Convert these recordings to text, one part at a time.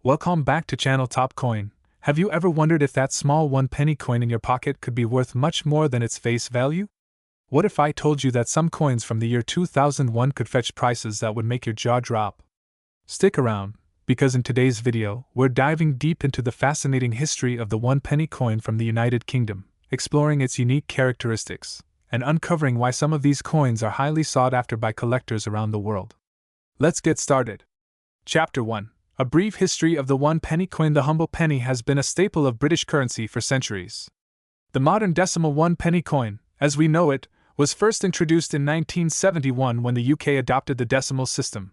Welcome back to Channel Top Coin. Have you ever wondered if that small 1 penny coin in your pocket could be worth much more than its face value? What if I told you that some coins from the year 2001 could fetch prices that would make your jaw drop? Stick around, because in today's video, we're diving deep into the fascinating history of the 1 penny coin from the United Kingdom, exploring its unique characteristics, and uncovering why some of these coins are highly sought after by collectors around the world. Let's get started. Chapter 1. A brief history of the 1 penny coin. The humble penny has been a staple of British currency for centuries. The modern decimal 1 penny coin, as we know it, was first introduced in 1971 when the UK adopted the decimal system.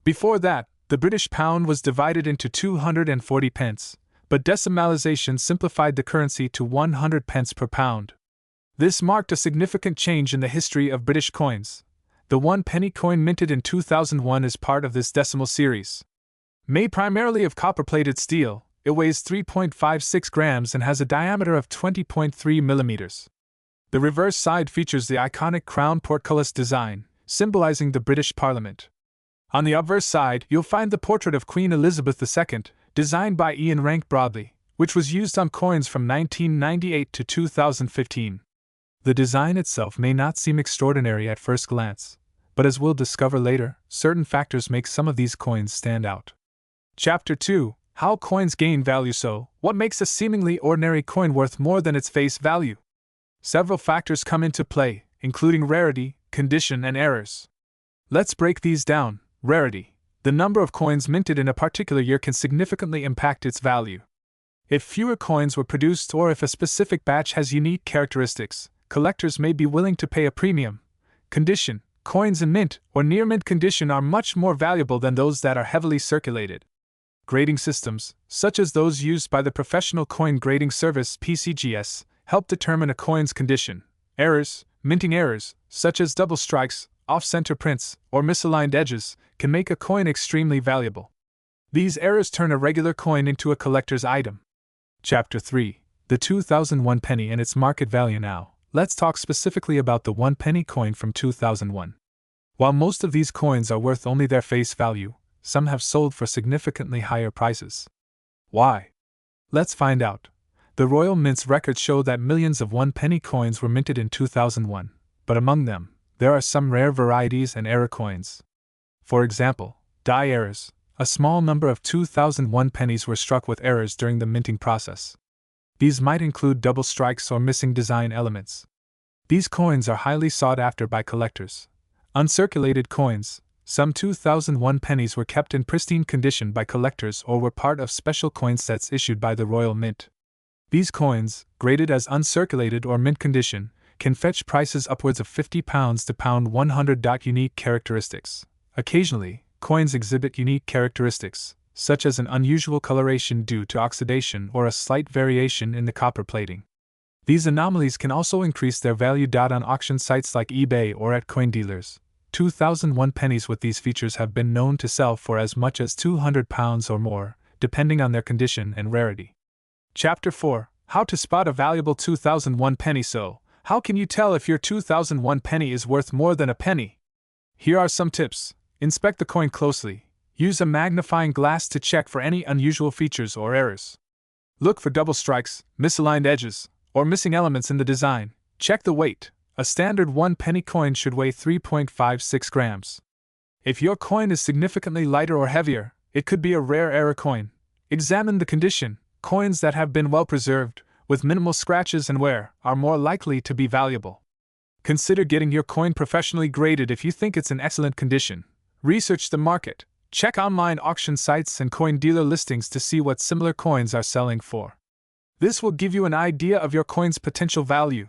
Before that, the British pound was divided into 240 pence, but decimalisation simplified the currency to 100 pence per pound. This marked a significant change in the history of British coins. The 1 penny coin minted in 2001 is part of this decimal series. Made primarily of copper-plated steel, it weighs 3.56 grams and has a diameter of 20.3 millimeters. The reverse side features the iconic crown portcullis design, symbolizing the British Parliament. On the obverse side, you'll find the portrait of Queen Elizabeth II, designed by Ian Rank Broadley, which was used on coins from 1998 to 2015. The design itself may not seem extraordinary at first glance, but as we'll discover later, certain factors make some of these coins stand out. Chapter 2. How coins gain value. So, what makes a seemingly ordinary coin worth more than its face value? Several factors come into play, including rarity, condition, and errors. Let's break these down. Rarity. The number of coins minted in a particular year can significantly impact its value. If fewer coins were produced or if a specific batch has unique characteristics, collectors may be willing to pay a premium. Condition. Coins in mint or near mint condition are much more valuable than those that are heavily circulated. Grading systems, such as those used by the Professional Coin Grading Service (PCGS), help determine a coin's condition. Errors, minting errors, such as double strikes, off-center prints, or misaligned edges, can make a coin extremely valuable. These errors turn a regular coin into a collector's item. Chapter 3. The 2001 penny and its market value. Now, let's talk specifically about the 1 penny coin from 2001. While most of these coins are worth only their face value, some have sold for significantly higher prices. Why? Let's find out. The Royal Mint's records show that millions of 1 penny coins were minted in 2001, but among them, there are some rare varieties and error coins. For example, die errors. A small number of 2001 pennies were struck with errors during the minting process. These might include double strikes or missing design elements. These coins are highly sought after by collectors. Uncirculated coins. Some 2001 pennies were kept in pristine condition by collectors or were part of special coin sets issued by the Royal Mint. These coins, graded as uncirculated or mint condition, can fetch prices upwards of £50 to £100. Unique characteristics. Occasionally, coins exhibit unique characteristics, such as an unusual coloration due to oxidation or a slight variation in the copper plating. These anomalies can also increase their value. On auction sites like eBay or at coin dealers, 2001 pennies with these features have been known to sell for as much as £200 or more, depending on their condition and rarity. Chapter 4. How to spot a valuable 2001 penny. So, how can you tell if your 2001 penny is worth more than a penny? Here are some tips. Inspect the coin closely. Use a magnifying glass to check for any unusual features or errors. Look for double strikes, misaligned edges, or missing elements in the design. Check the weight. A standard 1 penny coin should weigh 3.56 grams. If your coin is significantly lighter or heavier, it could be a rare error coin. Examine the condition. Coins that have been well preserved, with minimal scratches and wear, are more likely to be valuable. Consider getting your coin professionally graded if you think it's in excellent condition. Research the market. Check online auction sites and coin dealer listings to see what similar coins are selling for. This will give you an idea of your coin's potential value.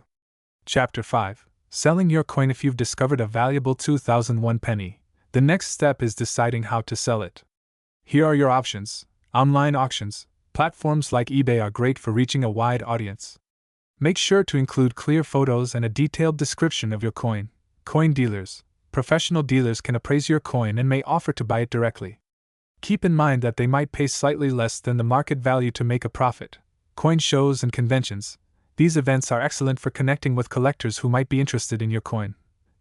Chapter 5. Selling your coin. If you've discovered a valuable 2001 penny, the next step is deciding how to sell it. Here are your options. Online auctions. Platforms like eBay are great for reaching a wide audience. Make sure to include clear photos and a detailed description of your coin. Coin dealers. Professional dealers can appraise your coin and may offer to buy it directly. Keep in mind that they might pay slightly less than the market value to make a profit. Coin shows and conventions. These events are excellent for connecting with collectors who might be interested in your coin.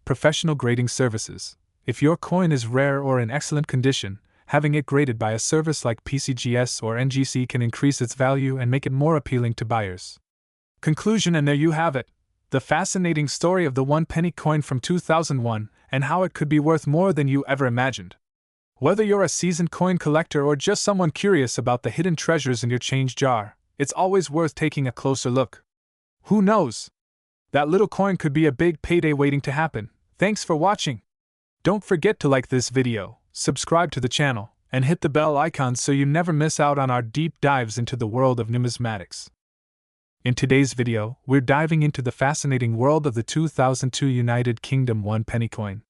Professional grading services. If your coin is rare or in excellent condition, Having it graded by a service like PCGS or NGC can increase its value and make it more appealing to buyers. Conclusion, and there you have it. The fascinating story of the 1 penny coin from 2001 and how it could be worth more than you ever imagined. Whether you're a seasoned coin collector or just someone curious about the hidden treasures in your change jar, it's always worth taking a closer look. Who knows? That little coin could be a big payday waiting to happen. Thanks for watching. Don't forget to like this video, subscribe to the channel, and hit the bell icon so you never miss out on our deep dives into the world of numismatics. In today's video, we're diving into the fascinating world of the 2002 United Kingdom 1 penny coin.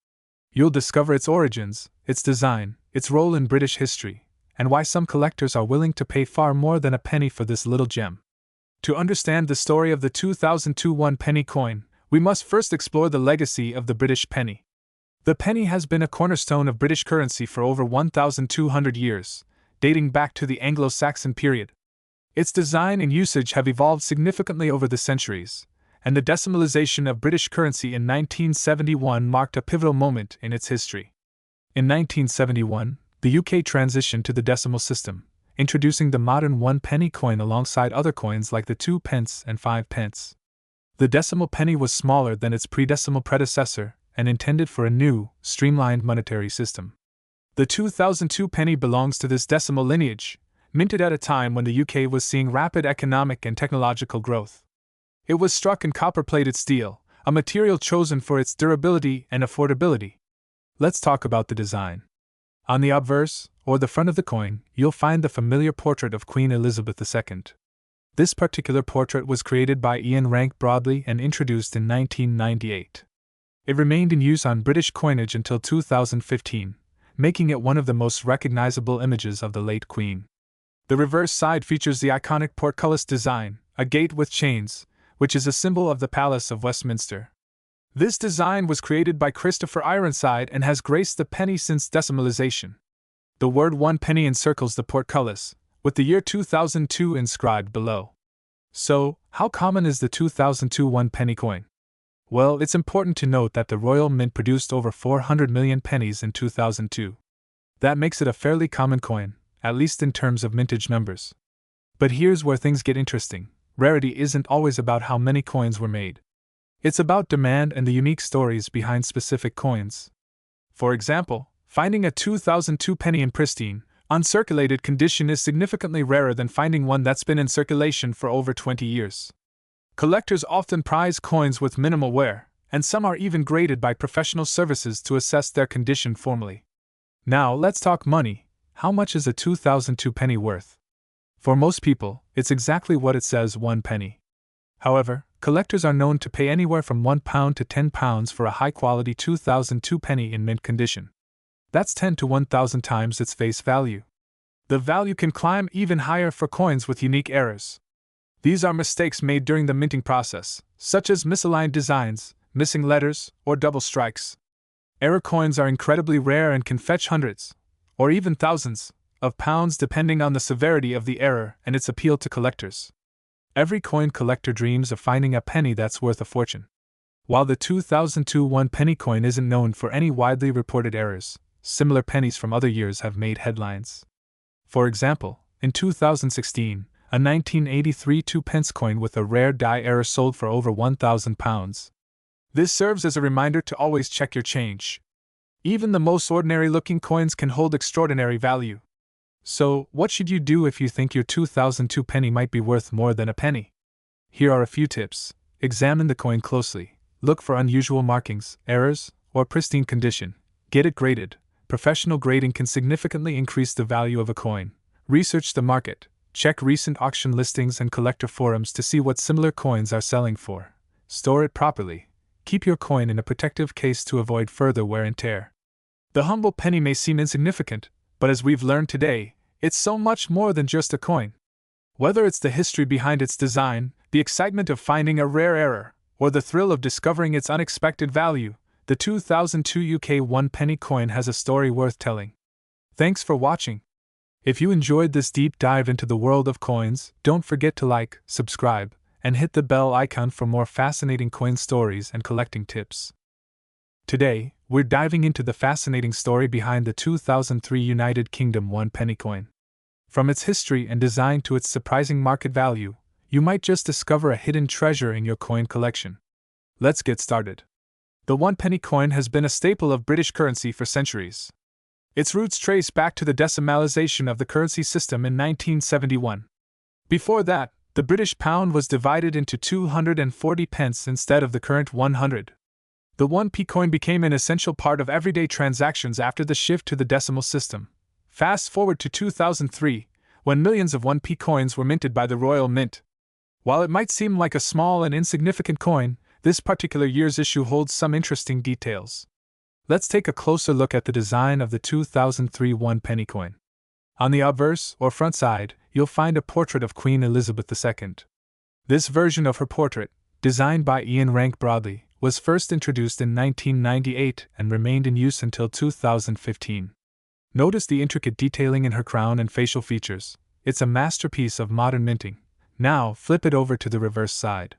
You'll discover its origins, its design, its role in British history, and why some collectors are willing to pay far more than a penny for this little gem. To understand the story of the 2002 1 penny coin, we must first explore the legacy of the British penny. The penny has been a cornerstone of British currency for over 1,200 years, dating back to the Anglo-Saxon period. Its design and usage have evolved significantly over the centuries, and the decimalization of British currency in 1971 marked a pivotal moment in its history. In 1971, the UK transitioned to the decimal system, introducing the modern 1 penny coin alongside other coins like the 2 pence and 5 pence. The decimal penny was smaller than its pre-decimal predecessor and intended for a new, streamlined monetary system. The 2002 penny belongs to this decimal lineage, minted at a time when the UK was seeing rapid economic and technological growth. It was struck in copper-plated steel, a material chosen for its durability and affordability. Let's talk about the design. On the obverse, or the front of the coin, you'll find the familiar portrait of Queen Elizabeth II. This particular portrait was created by Ian Rank Broadley and introduced in 1998. It remained in use on British coinage until 2015, making it one of the most recognizable images of the late Queen. The reverse side features the iconic portcullis design, a gate with chains, which is a symbol of the Palace of Westminster. This design was created by Christopher Ironside and has graced the penny since decimalization. The word 1 penny encircles the portcullis, with the year 2002 inscribed below. So, how common is the 2002 1 penny coin? Well, it's important to note that the Royal Mint produced over 400 million pennies in 2002. That makes it a fairly common coin, at least in terms of mintage numbers. But here's where things get interesting. Rarity isn't always about how many coins were made. It's about demand and the unique stories behind specific coins. For example, finding a 2002 penny in pristine, uncirculated condition is significantly rarer than finding one that's been in circulation for over 20 years. Collectors often prize coins with minimal wear, and some are even graded by professional services to assess their condition formally. Now let's talk money. How much is a 2002 penny worth? For most people, it's exactly what it says, 1 penny. However, collectors are known to pay anywhere from £1 to £10 for a high-quality 2002 penny in mint condition. That's 10 to 1,000 times its face value. The value can climb even higher for coins with unique errors. These are mistakes made during the minting process, such as misaligned designs, missing letters, or double strikes. Error coins are incredibly rare and can fetch hundreds, or even thousands, of pounds depending on the severity of the error and its appeal to collectors. Every coin collector dreams of finding a penny that's worth a fortune. While the 2002 1 penny coin isn't known for any widely reported errors, similar pennies from other years have made headlines. For example, in 2016, a 1983 2 pence coin with a rare die error sold for over £1,000. This serves as a reminder to always check your change. Even the most ordinary-looking coins can hold extraordinary value. So, what should you do if you think your 2002 penny might be worth more than a penny? Here are a few tips. Examine the coin closely. Look for unusual markings, errors, or pristine condition. Get it graded. Professional grading can significantly increase the value of a coin. Research the market. Check recent auction listings and collector forums to see what similar coins are selling for. Store it properly. Keep your coin in a protective case to avoid further wear and tear. The humble penny may seem insignificant, but as we've learned today, it's so much more than just a coin. Whether it's the history behind its design, the excitement of finding a rare error, or the thrill of discovering its unexpected value, the 2002 UK 1 penny coin has a story worth telling. Thanks for watching. If you enjoyed this deep dive into the world of coins, don't forget to like, subscribe, and hit the bell icon for more fascinating coin stories and collecting tips. Today, we're diving into the fascinating story behind the 2003 United Kingdom 1 penny coin. From its history and design to its surprising market value, you might just discover a hidden treasure in your coin collection. Let's get started. The 1 penny coin has been a staple of British currency for centuries. Its roots trace back to the decimalisation of the currency system in 1971. Before that, the British pound was divided into 240 pence instead of the current 100. The 1p coin became an essential part of everyday transactions after the shift to the decimal system. Fast forward to 2003, when millions of 1p coins were minted by the Royal Mint. While it might seem like a small and insignificant coin, this particular year's issue holds some interesting details. Let's take a closer look at the design of the 2003 1 penny coin. On the obverse, or front side, you'll find a portrait of Queen Elizabeth II. This version of her portrait, designed by Ian Rank Broadley, was first introduced in 1998 and remained in use until 2015. Notice the intricate detailing in her crown and facial features. It's a masterpiece of modern minting. Now, flip it over to the reverse side.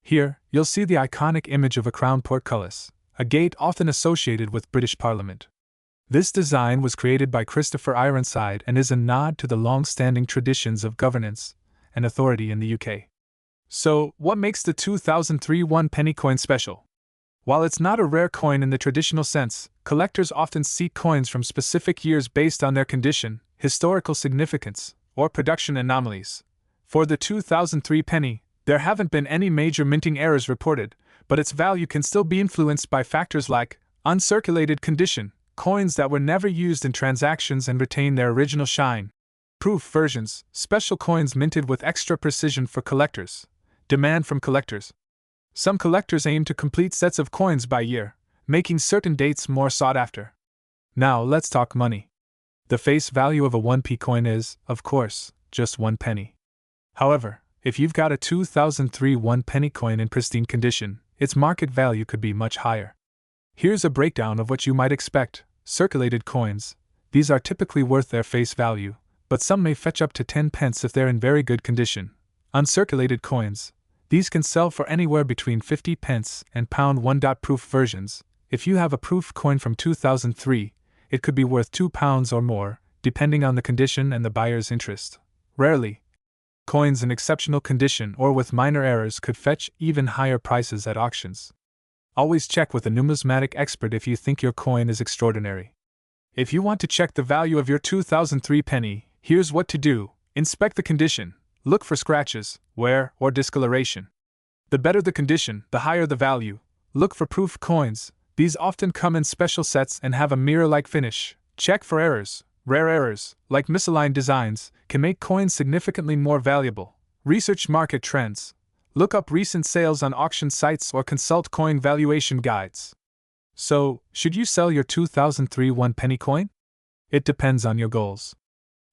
Here, you'll see the iconic image of a crown portcullis, a gate often associated with British Parliament. This design was created by Christopher Ironside and is a nod to the long-standing traditions of governance and authority in the UK. So, what makes the 2003 1 penny coin special? While it's not a rare coin in the traditional sense, collectors often seek coins from specific years based on their condition, historical significance, or production anomalies. For the 2003 penny, there haven't been any major minting errors reported, but its value can still be influenced by factors like uncirculated condition, coins that were never used in transactions and retain their original shine, proof versions, special coins minted with extra precision for collectors, demand from collectors. Some collectors aim to complete sets of coins by year, making certain dates more sought after. Now let's talk money. The face value of a 1p coin is, of course, just 1 penny. However, if you've got a 2003 1 penny coin in pristine condition, its market value could be much higher. Here's a breakdown of what you might expect. Circulated coins. These are typically worth their face value, but some may fetch up to 10 pence if they're in very good condition. Uncirculated coins. These can sell for anywhere between 50 pence and £1. Proof versions. If you have a proof coin from 2003, it could be worth £2 or more, depending on the condition and the buyer's interest. Rarely, coins in exceptional condition or with minor errors could fetch even higher prices at auctions. Always check with a numismatic expert if you think your coin is extraordinary. If you want to check the value of your 2003 penny, here's what to do. Inspect the condition. Look for scratches, wear, or discoloration. The better the condition, the higher the value. Look for proof coins. These often come in special sets and have a mirror-like finish. Check for errors. Rare errors, like misaligned designs, can make coins significantly more valuable. Research market trends. Look up recent sales on auction sites or consult coin valuation guides. So, should you sell your 2003 1 penny coin? It depends on your goals.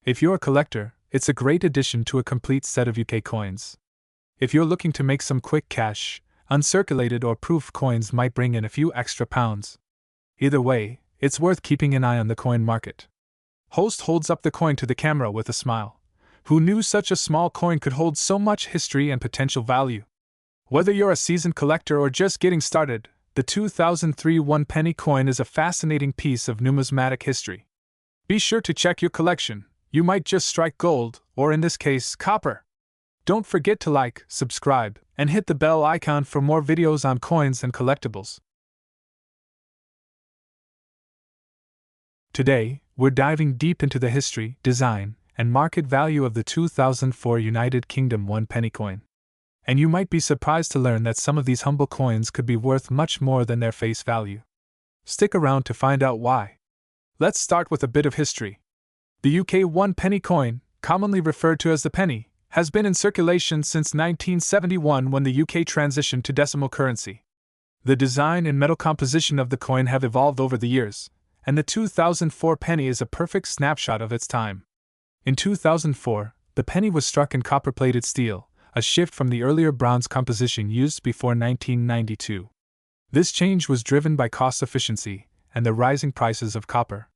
If you're a collector, it's a great addition to a complete set of UK coins. If you're looking to make some quick cash, uncirculated or proof coins might bring in a few extra pounds. Either way, it's worth keeping an eye on the coin market. Host holds up the coin to the camera with a smile. Who knew such a small coin could hold so much history and potential value? Whether you're a seasoned collector or just getting started, the 2003 1 penny coin is a fascinating piece of numismatic history. Be sure to check your collection. You might just strike gold, or in this case, copper. Don't forget to like, subscribe, and hit the bell icon for more videos on coins and collectibles. Today, we're diving deep into the history, design, and market value of the 2004 United Kingdom 1 penny coin. And you might be surprised to learn that some of these humble coins could be worth much more than their face value. Stick around to find out why. Let's start with a bit of history. The UK 1 penny coin, commonly referred to as the penny, has been in circulation since 1971 when the UK transitioned to decimal currency. The design and metal composition of the coin have evolved over the years, and the 2004 penny is a perfect snapshot of its time. In 2004, the penny was struck in copper-plated steel, a shift from the earlier bronze composition used before 1992. This change was driven by cost efficiency and the rising prices of copper.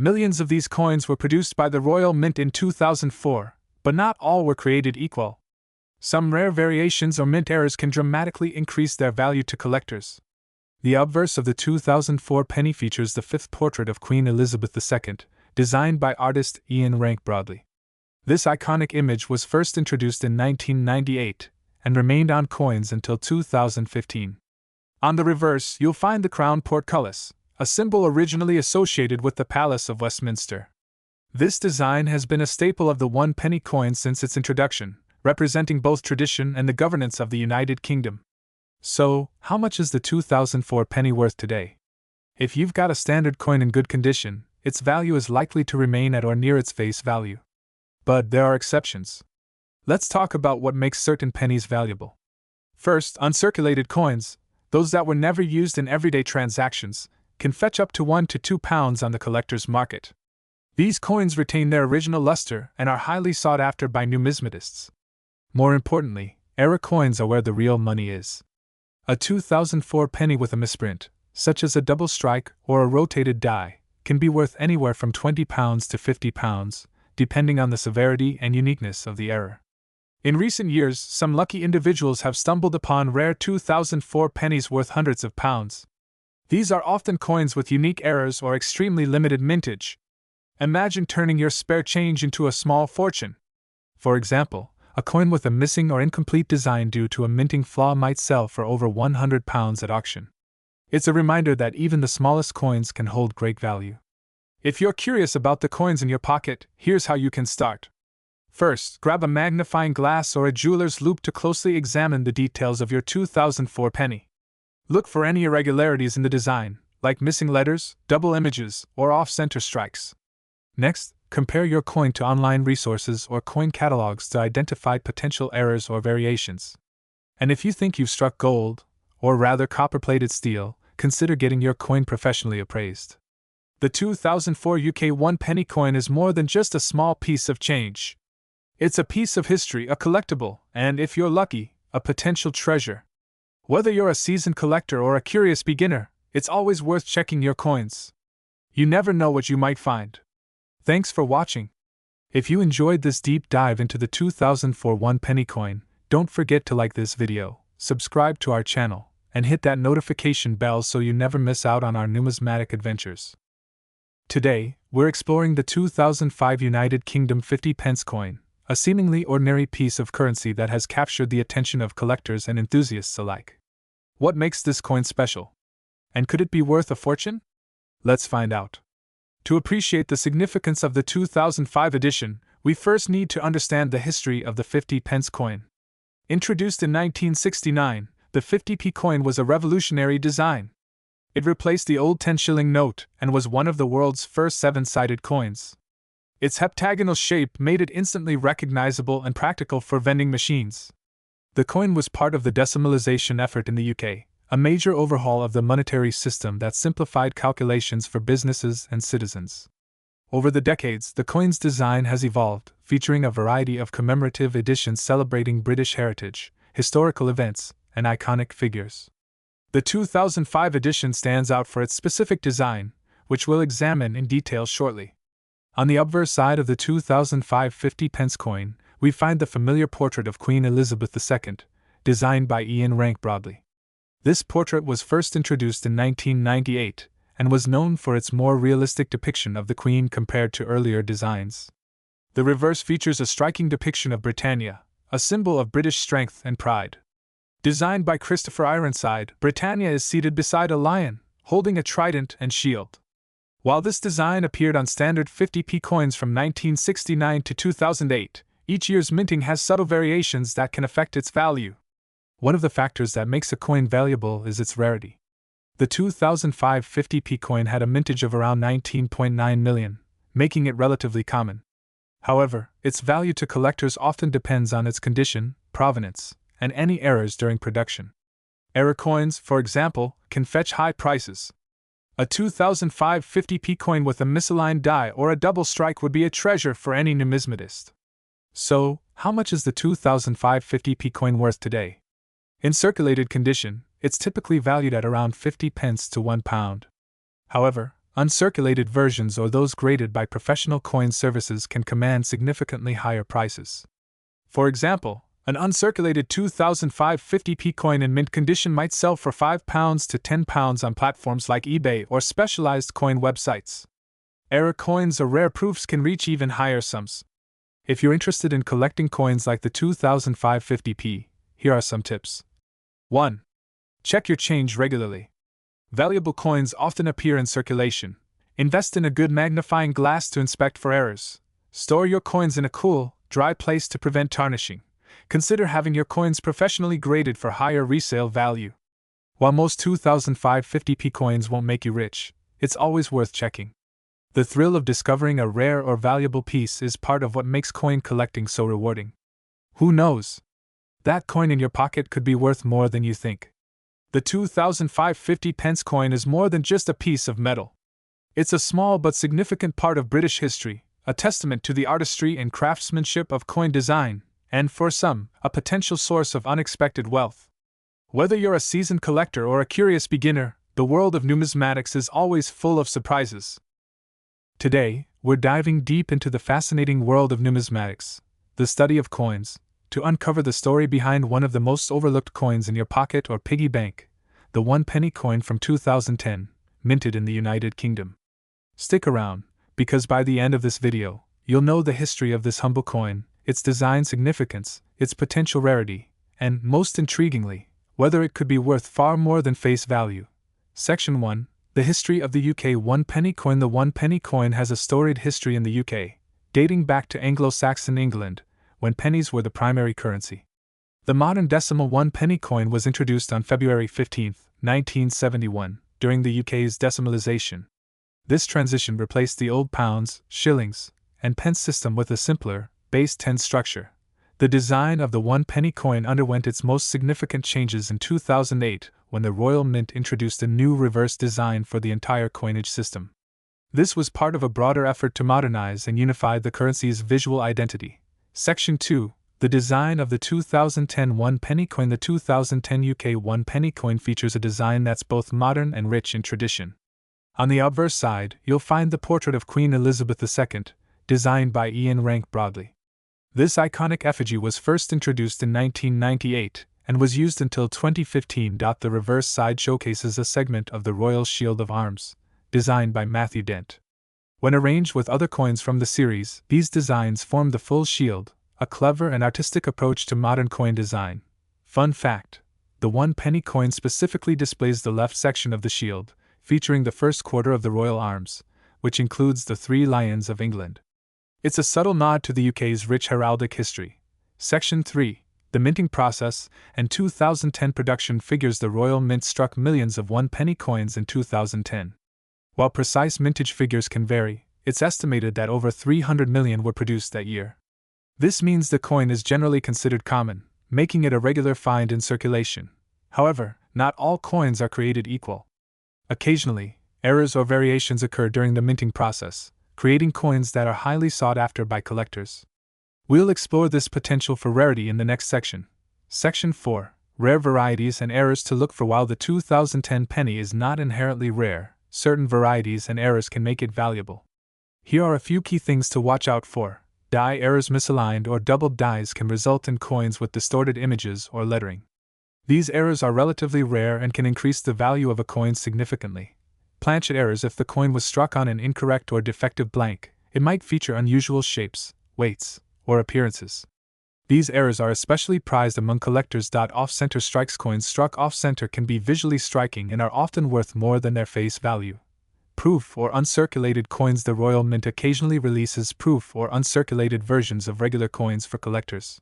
Millions of these coins were produced by the Royal Mint in 2004, but not all were created equal. Some rare variations or mint errors can dramatically increase their value to collectors. The obverse of the 2004 penny features the fifth portrait of Queen Elizabeth II, designed by artist Ian Rank Broadley. This iconic image was first introduced in 1998 and remained on coins until 2015. On the reverse, you'll find the crown portcullis, a symbol originally associated with the Palace of Westminster. This design has been a staple of the 1 penny coin since its introduction, representing both tradition and the governance of the United Kingdom. So, how much is the 2004 penny worth today? If you've got a standard coin in good condition, its value is likely to remain at or near its face value. But there are exceptions. Let's talk about what makes certain pennies valuable. First, uncirculated coins, those that were never used in everyday transactions, can fetch up to £1 to £2 on the collector's market. These coins retain their original luster and are highly sought after by numismatists. More importantly, era coins are where the real money is. A 2004 penny with a misprint, such as a double strike or a rotated die, can be worth anywhere from £20 to £50, depending on the severity and uniqueness of the error. In recent years, some lucky individuals have stumbled upon rare 2004 pennies worth hundreds of pounds. These are often coins with unique errors or extremely limited mintage. Imagine turning your spare change into a small fortune. For example, a coin with a missing or incomplete design due to a minting flaw might sell for over £100 at auction. It's a reminder that even the smallest coins can hold great value. If you're curious about the coins in your pocket, here's how you can start. First, grab a magnifying glass or a jeweler's loupe to closely examine the details of your 2004 penny. Look for any irregularities in the design, like missing letters, double images, or off-center strikes. Next, compare your coin to online resources or coin catalogs to identify potential errors or variations. And if you think you've struck gold, or rather copper-plated steel, consider getting your coin professionally appraised. The 2004 UK 1 penny coin is more than just a small piece of change. It's a piece of history, a collectible, and if you're lucky, a potential treasure. Whether you're a seasoned collector or a curious beginner, it's always worth checking your coins. You never know what you might find. Thanks for watching. If you enjoyed this deep dive into the 2004 1 penny coin, don't forget to like this video, subscribe to our channel, and hit that notification bell so you never miss out on our numismatic adventures. Today, we're exploring the 2005 United Kingdom 50 pence coin, a seemingly ordinary piece of currency that has captured the attention of collectors and enthusiasts alike. What makes this coin special? And could it be worth a fortune? Let's find out. To appreciate the significance of the 2005 edition, we first need to understand the history of the 50 pence coin. Introduced in 1969, the 50p coin was a revolutionary design. It replaced the old 10-shilling note and was one of the world's first 7-sided coins. Its heptagonal shape made it instantly recognizable and practical for vending machines. The coin was part of the decimalization effort in the UK, a major overhaul of the monetary system that simplified calculations for businesses and citizens. Over the decades, the coin's design has evolved, featuring a variety of commemorative editions celebrating British heritage, historical events, and iconic figures. The 2005 edition stands out for its specific design, which we'll examine in detail shortly. On the obverse side of the 2005 50 pence coin, we find the familiar portrait of Queen Elizabeth II, designed by Ian Rank Broadley. This portrait was first introduced in 1998 and was known for its more realistic depiction of the Queen compared to earlier designs. The reverse features a striking depiction of Britannia, a symbol of British strength and pride. Designed by Christopher Ironside, Britannia is seated beside a lion, holding a trident and shield. While this design appeared on standard 50p coins from 1969 to 2008, each year's minting has subtle variations that can affect its value. One of the factors that makes a coin valuable is its rarity. The 2005 50p coin had a mintage of around 19.9 million, making it relatively common. However, its value to collectors often depends on its condition, provenance, and any errors during production. Error coins, for example, can fetch high prices. A 2005 50p coin with a misaligned die or a double strike would be a treasure for any numismatist. So, how much is the 2005 50p coin worth today? In circulated condition, it's typically valued at around 50 pence to £1. However, uncirculated versions or those graded by professional coin services can command significantly higher prices. For example, An uncirculated 2550p coin in mint condition might sell for £5 to £10 on platforms like eBay or specialized coin websites. Error coins or rare proofs can reach even higher sums. If you're interested in collecting coins like the 2550p, here are some tips. 1. Check your change regularly. Valuable coins often appear in circulation. Invest in a good magnifying glass to inspect for errors. Store your coins in a cool, dry place to prevent tarnishing. Consider having your coins professionally graded for higher resale value. While most 2550p coins won't make you rich, it's always worth checking. The thrill of discovering a rare or valuable piece is part of what makes coin collecting so rewarding. Who knows? That coin in your pocket could be worth more than you think. The 2550 pence coin is more than just a piece of metal. It's a small but significant part of British history, a testament to the artistry and craftsmanship of coin design, and for some, a potential source of unexpected wealth. Whether you're a seasoned collector or a curious beginner, the world of numismatics is always full of surprises. Today, we're diving deep into the fascinating world of numismatics, the study of coins, to uncover the story behind one of the most overlooked coins in your pocket or piggy bank, the 1 penny coin from 2010, minted in the United Kingdom. Stick around, because by the end of this video, you'll know the history of this humble coin, its design significance, its potential rarity, and, most intriguingly, whether it could be worth far more than face value. Section 1. The history of the UK 1 penny coin. The 1 penny coin has a storied history in the UK, dating back to Anglo-Saxon England, when pennies were the primary currency. The modern decimal 1 penny coin was introduced on February 15, 1971, during the UK's decimalisation. This transition replaced the old pounds, shillings, and pence system with a simpler, base 10 structure. The design of the 1 penny coin underwent its most significant changes in 2008 when the Royal Mint introduced a new reverse design for the entire coinage system. This was part of a broader effort to modernize and unify the currency's visual identity. Section 2. The design of the 2010 1 penny coin. The 2010 UK 1 penny coin features a design that's both modern and rich in tradition. On the obverse side, you'll find the portrait of Queen Elizabeth II, designed by Ian Rank Broadley. This iconic effigy was first introduced in 1998 and was used until 2015. The reverse side showcases a segment of the Royal Shield of Arms, designed by Matthew Dent. When arranged with other coins from the series, these designs form the full shield, a clever and artistic approach to modern coin design. Fun fact: the 1 penny coin specifically displays the left section of the shield, featuring the first quarter of the Royal Arms, which includes the 3 Lions of England. It's a subtle nod to the UK's rich heraldic history. Section 3. The minting process and 2010 production figures. The Royal Mint struck millions of 1 penny coins in 2010. While precise mintage figures can vary, it's estimated that over 300 million were produced that year. This means the coin is generally considered common, making it a regular find in circulation. However, not all coins are created equal. Occasionally, errors or variations occur during the minting process, creating coins that are highly sought after by collectors. We'll explore this potential for rarity in the next section. Section 4. Rare varieties and errors to look for. While the 2010 penny is not inherently rare, certain varieties and errors can make it valuable. Here are a few key things to watch out for. Die errors. Misaligned or doubled dies can result in coins with distorted images or lettering. These errors are relatively rare and can increase the value of a coin significantly. Planchet errors. If the coin was struck on an incorrect or defective blank, it might feature unusual shapes, weights, or appearances. These errors are especially prized among collectors. Off-center strikes. Coins struck off-center can be visually striking and are often worth more than their face value. Proof or uncirculated coins. The Royal Mint occasionally releases proof or uncirculated versions of regular coins for collectors.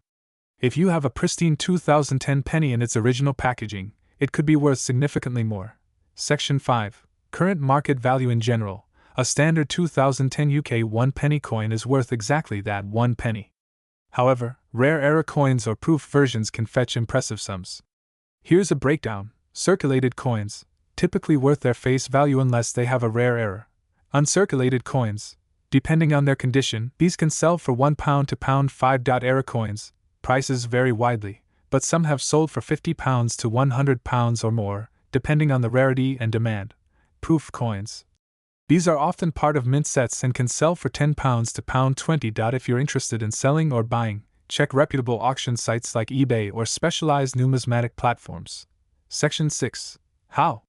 If you have a pristine 2010 penny in its original packaging, it could be worth significantly more. Section 5. Current market value. In general, a standard 2010 UK 1 penny coin is worth exactly that 1 penny. However, rare error coins or proof versions can fetch impressive sums. Here's a breakdown. Circulated coins, typically worth their face value unless they have a rare error. Uncirculated coins, depending on their condition, these can sell for £1 to £5. Error coins, prices vary widely, but some have sold for £50 to £100 or more, depending on the rarity and demand. Proof coins. These are often part of mint sets and can sell for £10 to £20. If you're interested in selling or buying, check reputable auction sites like eBay or specialized numismatic platforms. Section 6. How?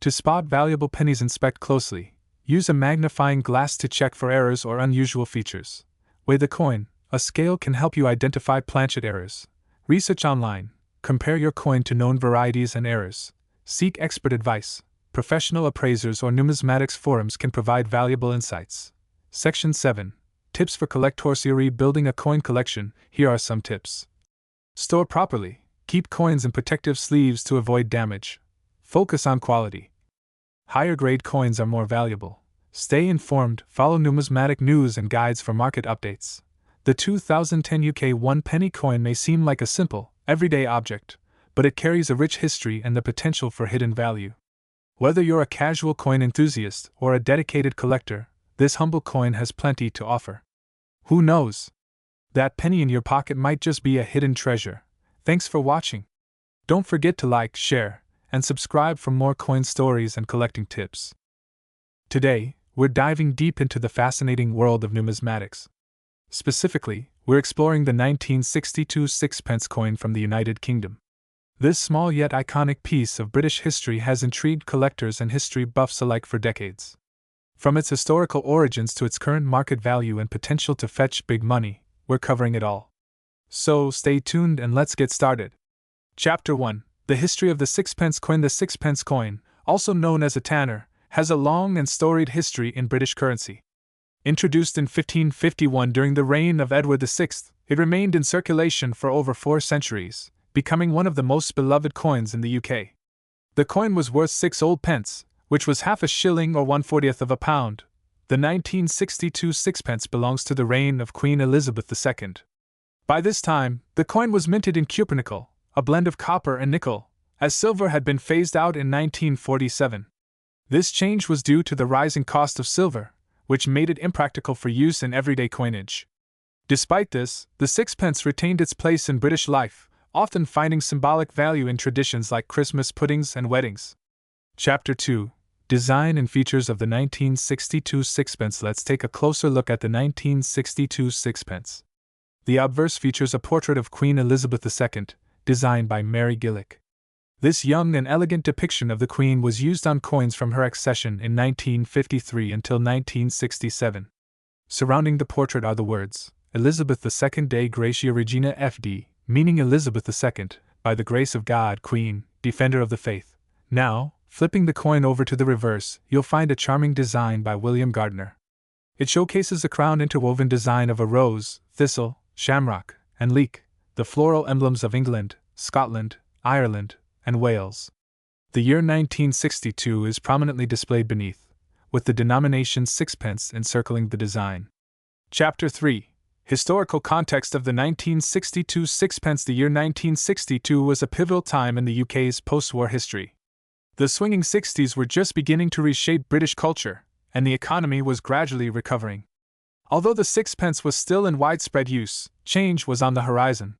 To spot valuable pennies, inspect closely. Use a magnifying glass to check for errors or unusual features. Weigh the coin. A scale can help you identify planchet errors. Research online. Compare your coin to known varieties and errors. Seek expert advice. Professional appraisers or numismatics forums can provide valuable insights. Section 7. Tips for collectors. Building a coin collection. Here are some tips. Store properly. Keep coins in protective sleeves to avoid damage. Focus on quality. Higher grade coins are more valuable. Stay informed. Follow numismatic news and guides for market updates. The 2010 UK 1 penny coin may seem like a simple, everyday object, but it carries a rich history and the potential for hidden value. Whether you're a casual coin enthusiast or a dedicated collector, this humble coin has plenty to offer. Who knows? That penny in your pocket might just be a hidden treasure. Thanks for watching. Don't forget to like, share, and subscribe for more coin stories and collecting tips. Today, we're diving deep into the fascinating world of numismatics. Specifically, we're exploring the 1962 sixpence coin from the United Kingdom. This small yet iconic piece of British history has intrigued collectors and history buffs alike for decades. From its historical origins to its current market value and potential to fetch big money, we're covering it all. So stay tuned and let's get started. Chapter 1. The history of the sixpence coin. The sixpence coin, also known as a tanner, has a long and storied history in British currency. Introduced in 1551 during the reign of Edward VI, it remained in circulation for over 4 centuries, becoming one of the most beloved coins in the UK. The coin was worth 6 old pence, which was half a shilling or 1/40th of a pound. The 1962 sixpence belongs to the reign of Queen Elizabeth II. By this time, the coin was minted in cupronickel, a blend of copper and nickel, as silver had been phased out in 1947. This change was due to the rising cost of silver, which made it impractical for use in everyday coinage. Despite this, the sixpence retained its place in British life, often finding symbolic value in traditions like Christmas puddings and weddings. Chapter 2. Design and features of the 1962 sixpence. Let's take a closer look at the 1962 sixpence. The obverse features a portrait of Queen Elizabeth II, designed by Mary Gillick. This young and elegant depiction of the Queen was used on coins from her accession in 1953 until 1967. Surrounding the portrait are the words, Elizabeth II Dei Gratia Regina FD, meaning Elizabeth II, by the grace of God, Queen, Defender of the Faith. Now, flipping the coin over to the reverse, you'll find a charming design by William Gardner. It showcases a crown interwoven design of a rose, thistle, shamrock, and leek, the floral emblems of England, Scotland, Ireland, and Wales. The year 1962 is prominently displayed beneath, with the denomination sixpence encircling the design. Chapter 3. Historical context of the 1962 sixpence. The year 1962 was a pivotal time in the UK's post-war history. The swinging 60s were just beginning to reshape British culture, and the economy was gradually recovering. Although the sixpence was still in widespread use, change was on the horizon.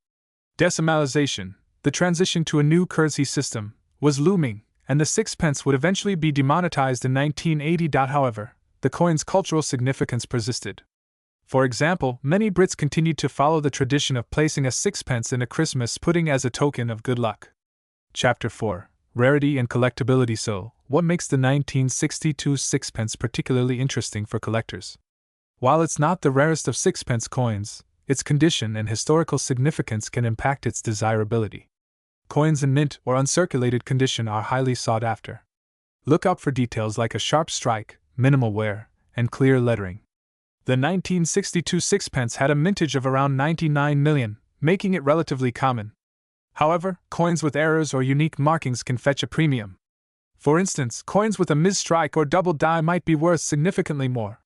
Decimalization, the transition to a new currency system, was looming, and the sixpence would eventually be demonetized in 1980. However, the coin's cultural significance persisted. For example, many Brits continued to follow the tradition of placing a sixpence in a Christmas pudding as a token of good luck. Chapter 4. Rarity and collectability. So, what makes the 1962 sixpence particularly interesting for collectors? While it's not the rarest of sixpence coins, its condition and historical significance can impact its desirability. Coins in mint or uncirculated condition are highly sought after. Look out for details like a sharp strike, minimal wear, and clear lettering. The 1962 sixpence had a mintage of around 99 million, making it relatively common. However, coins with errors or unique markings can fetch a premium. For instance, coins with a misstrike or double die might be worth significantly more.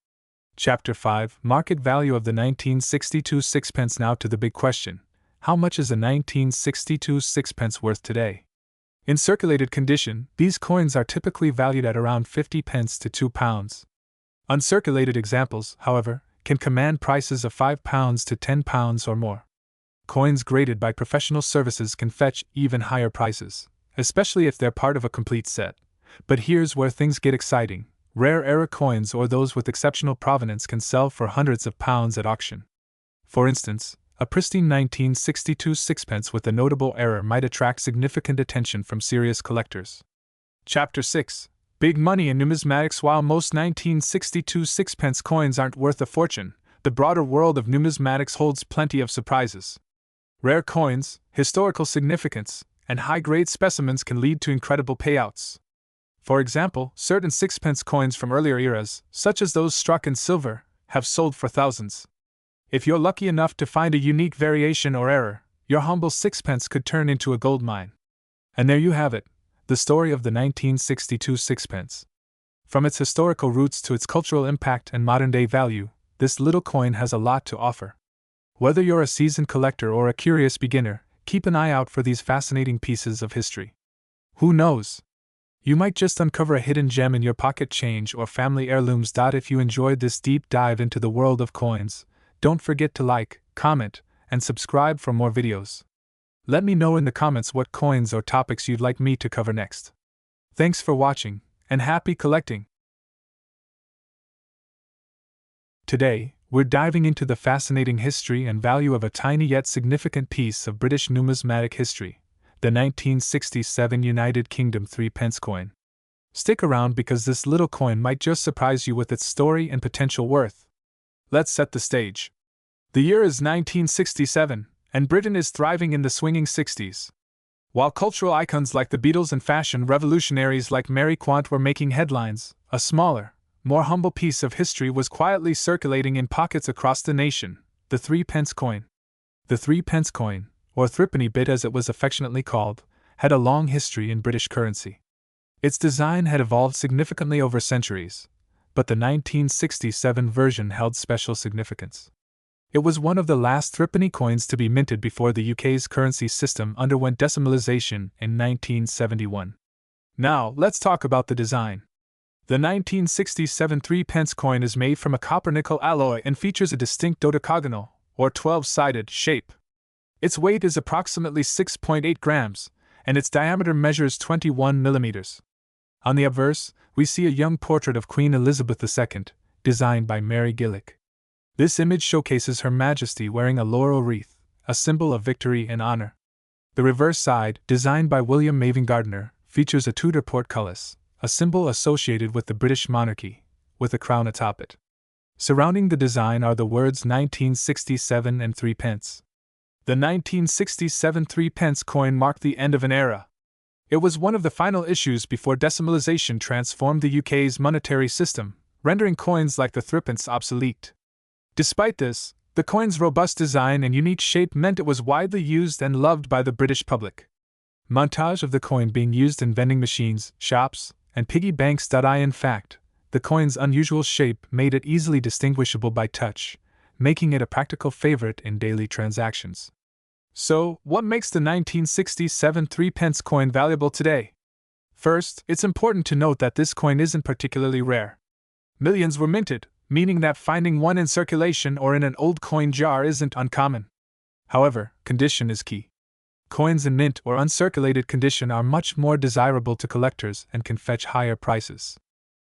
Chapter 5. Market value of the 1962 sixpence. Now to the big question. How much is a 1962 sixpence worth today? In circulated condition, these coins are typically valued at around 50 pence to £2. Uncirculated examples, however, can command prices of £5 to £10 or more. Coins graded by professional services can fetch even higher prices, especially if they're part of a complete set. But here's where things get exciting. Rare era coins or those with exceptional provenance can sell for hundreds of pounds at auction. For instance, a pristine 1962 sixpence with a notable error might attract significant attention from serious collectors. Chapter 6: Big Money in Numismatics. While most 1962 sixpence coins aren't worth a fortune, the broader world of numismatics holds plenty of surprises. Rare coins, historical significance, and high-grade specimens can lead to incredible payouts. For example, certain sixpence coins from earlier eras, such as those struck in silver, have sold for thousands. If you're lucky enough to find a unique variation or error, your humble sixpence could turn into a gold mine. And there you have it, the story of the 1962 sixpence. From its historical roots to its cultural impact and modern-day value, this little coin has a lot to offer. Whether you're a seasoned collector or a curious beginner, keep an eye out for these fascinating pieces of history. Who knows? You might just uncover a hidden gem in your pocket change or family heirlooms. If you enjoyed this deep dive into the world of coins, don't forget to like, comment, and subscribe for more videos. Let me know in the comments what coins or topics you'd like me to cover next. Thanks for watching, and happy collecting! Today, we're diving into the fascinating history and value of a tiny yet significant piece of British numismatic history, the 1967 United Kingdom 3p coin. Stick around because this little coin might just surprise you with its story and potential worth. Let's set the stage. The year is 1967, and Britain is thriving in the swinging 60s. While cultural icons like the Beatles and fashion revolutionaries like Mary Quant were making headlines, a smaller, more humble piece of history was quietly circulating in pockets across the nation: the 3p coin. The 3p coin, or threepenny bit as it was affectionately called, had a long history in British currency. Its design had evolved significantly over centuries, but the 1967 version held special significance. It was one of the last threepenny coins to be minted before the UK's currency system underwent decimalisation in 1971. Now, let's talk about the design. The 1967 3p coin is made from a copper-nickel alloy and features a distinct dodecagonal, or 12-sided, shape. Its weight is approximately 6.8 grams, and its diameter measures 21 millimeters. On the obverse, we see a young portrait of Queen Elizabeth II, designed by Mary Gillick. This image showcases Her Majesty wearing a laurel wreath, a symbol of victory and honor. The reverse side, designed by William Mavin Gardiner, features a Tudor portcullis, a symbol associated with the British monarchy, with a crown atop it. Surrounding the design are the words 1967 and 3p. The 1967 3p coin marked the end of an era. It was one of the final issues before decimalisation transformed the UK's monetary system, rendering coins like the threepence obsolete. Despite this, the coin's robust design and unique shape meant it was widely used and loved by the British public. Montage of the coin being used in vending machines, shops, and piggy banks. In fact, the coin's unusual shape made it easily distinguishable by touch, making it a practical favorite in daily transactions. So, what makes the 1967 3p coin valuable today? First, it's important to note that this coin isn't particularly rare. Millions were minted, meaning that finding one in circulation or in an old coin jar isn't uncommon. However, condition is key. Coins in mint or uncirculated condition are much more desirable to collectors and can fetch higher prices.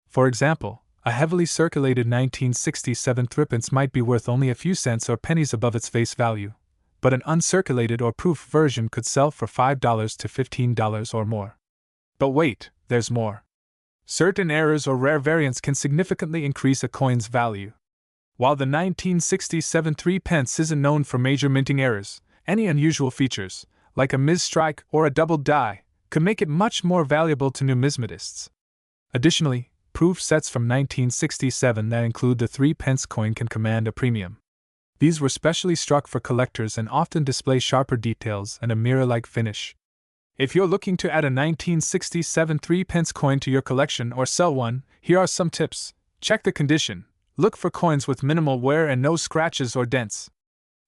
For example, a heavily circulated 1967 threepence might be worth only a few cents or pennies above its face value, but an uncirculated or proof version could sell for $5 to $15 or more. But wait, there's more. Certain errors or rare variants can significantly increase a coin's value. While the 1967 3p isn't known for major minting errors, any unusual features, like a misstrike or a double die, could make it much more valuable to numismatists. Additionally, proof sets from 1967 that include the 3p coin can command a premium. These were specially struck for collectors and often display sharper details and a mirror-like finish. If you're looking to add a 1967 3p coin to your collection or sell one, here are some tips. Check the condition. Look for coins with minimal wear and no scratches or dents.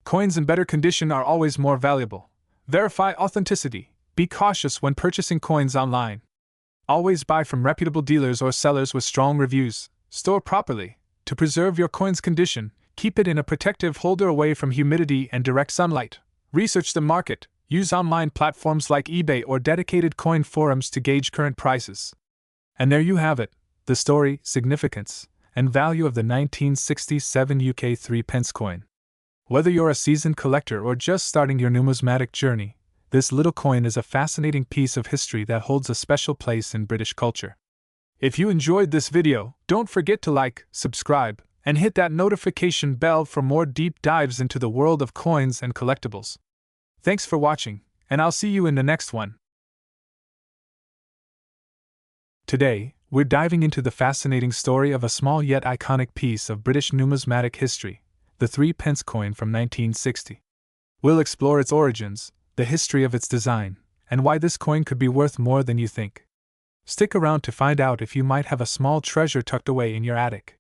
Coins in better condition are always more valuable. Verify authenticity. Be cautious when purchasing coins online. Always buy from reputable dealers or sellers with strong reviews. Store properly. To preserve your coin's condition, keep it in a protective holder away from humidity and direct sunlight. Research the market. Use online platforms like eBay or dedicated coin forums to gauge current prices. And there you have it, the story, significance, and value of the 1967 UK 3p coin. Whether you're a seasoned collector or just starting your numismatic journey, this little coin is a fascinating piece of history that holds a special place in British culture. If you enjoyed this video, don't forget to like, subscribe, and hit that notification bell for more deep dives into the world of coins and collectibles. Thanks for watching, and I'll see you in the next one. Today, we're diving into the fascinating story of a small yet iconic piece of British numismatic history, the 3p coin from 1960. We'll explore its origins, the history of its design, and why this coin could be worth more than you think. Stick around to find out if you might have a small treasure tucked away in your attic.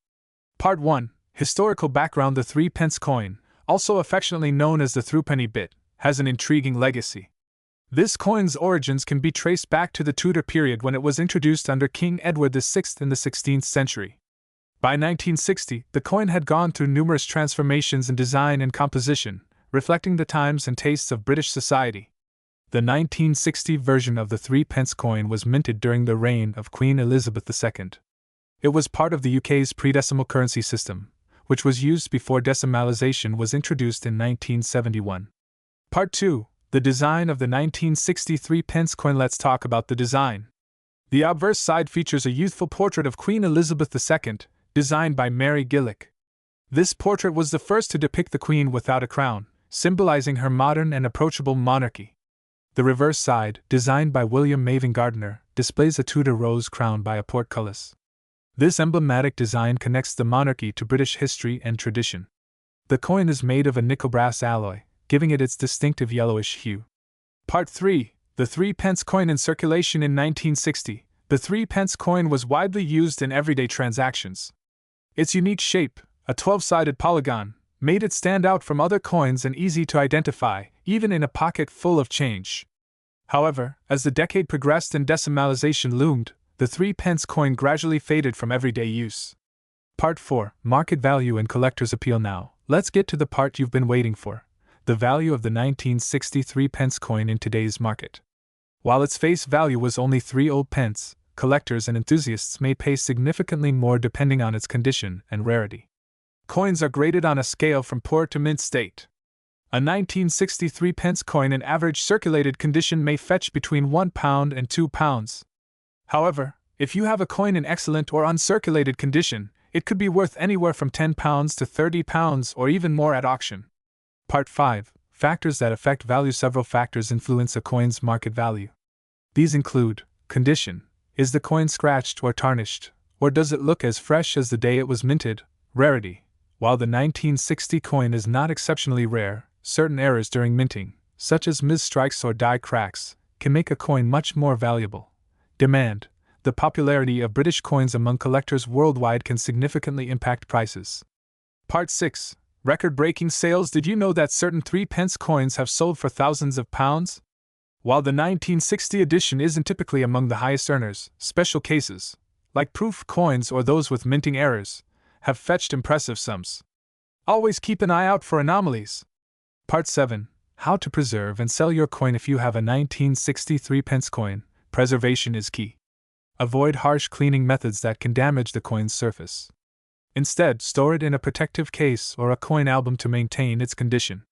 Part 1. Historical background. The 3p coin, also affectionately known as the threepenny bit, has an intriguing legacy. This coin's origins can be traced back to the Tudor period when it was introduced under King Edward VI in the 16th century. By 1960, the coin had gone through numerous transformations in design and composition, reflecting the times and tastes of British society. The 1960 version of the 3p coin was minted during the reign of Queen Elizabeth II. It was part of the UK's pre-decimal currency system, which was used before decimalisation was introduced in 1971. Part 2. The design of the 1960 3p coin. Let's talk about the design. The obverse side features a youthful portrait of Queen Elizabeth II, designed by Mary Gillick. This portrait was the first to depict the Queen without a crown, symbolizing her modern and approachable monarchy. The reverse side, designed by William Mavin Gardiner, displays a Tudor rose crowned by a portcullis. This emblematic design connects the monarchy to British history and tradition. The coin is made of a nickel brass alloy, giving it its distinctive yellowish hue. Part 3. The 3p coin in circulation in 1960. The 3p coin was widely used in everyday transactions. Its unique shape, a 12-sided polygon, made it stand out from other coins and easy to identify, even in a pocket full of change. However, as the decade progressed and decimalisation loomed, the 3p coin gradually faded from everyday use. Part 4. Market value and collector's appeal. Now, let's get to the part you've been waiting for. The value of the 1960 3p coin in today's market. While its face value was only 3 old pence, collectors and enthusiasts may pay significantly more depending on its condition and rarity. Coins are graded on a scale from poor to mint state. A 1960 3p coin in average circulated condition may fetch between £1 and £2. However, if you have a coin in excellent or uncirculated condition, it could be worth anywhere from £10 to £30 or even more at auction. Part 5. Factors that affect value. Several factors influence a coin's market value. These include condition. Is the coin scratched or tarnished, or does it look as fresh as the day it was minted? Rarity. While the 1960 coin is not exceptionally rare, certain errors during minting, such as misstrikes or die cracks, can make a coin much more valuable. Demand. The popularity of British coins among collectors worldwide can significantly impact prices. Part 6. Record-breaking sales. Did you know that certain 3p coins have sold for thousands of pounds? While the 1960 edition isn't typically among the highest earners, special cases, like proof coins or those with minting errors, have fetched impressive sums. Always keep an eye out for anomalies. Part 7. How to preserve and sell your coin. If you have a 1960 3p coin, preservation is key. Avoid harsh cleaning methods that can damage the coin's surface. Instead, store it in a protective case or a coin album to maintain its condition.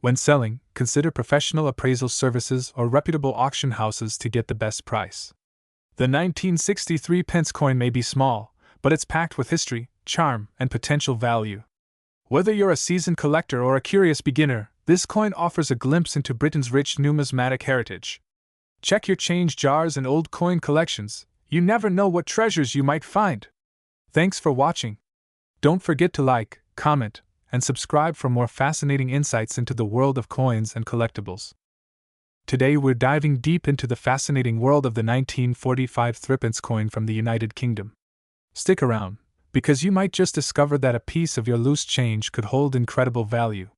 When selling, consider professional appraisal services or reputable auction houses to get the best price. The 1960 3p coin may be small, but it's packed with history, charm, and potential value. Whether you're a seasoned collector or a curious beginner, this coin offers a glimpse into Britain's rich numismatic heritage. Check your change jars and old coin collections. You never know what treasures you might find. Thanks for watching. Don't forget to like, comment, and subscribe for more fascinating insights into the world of coins and collectibles. Today we're diving deep into the fascinating world of the 1945 3p coin from the United Kingdom. Stick around, because you might just discover that a piece of your loose change could hold incredible value.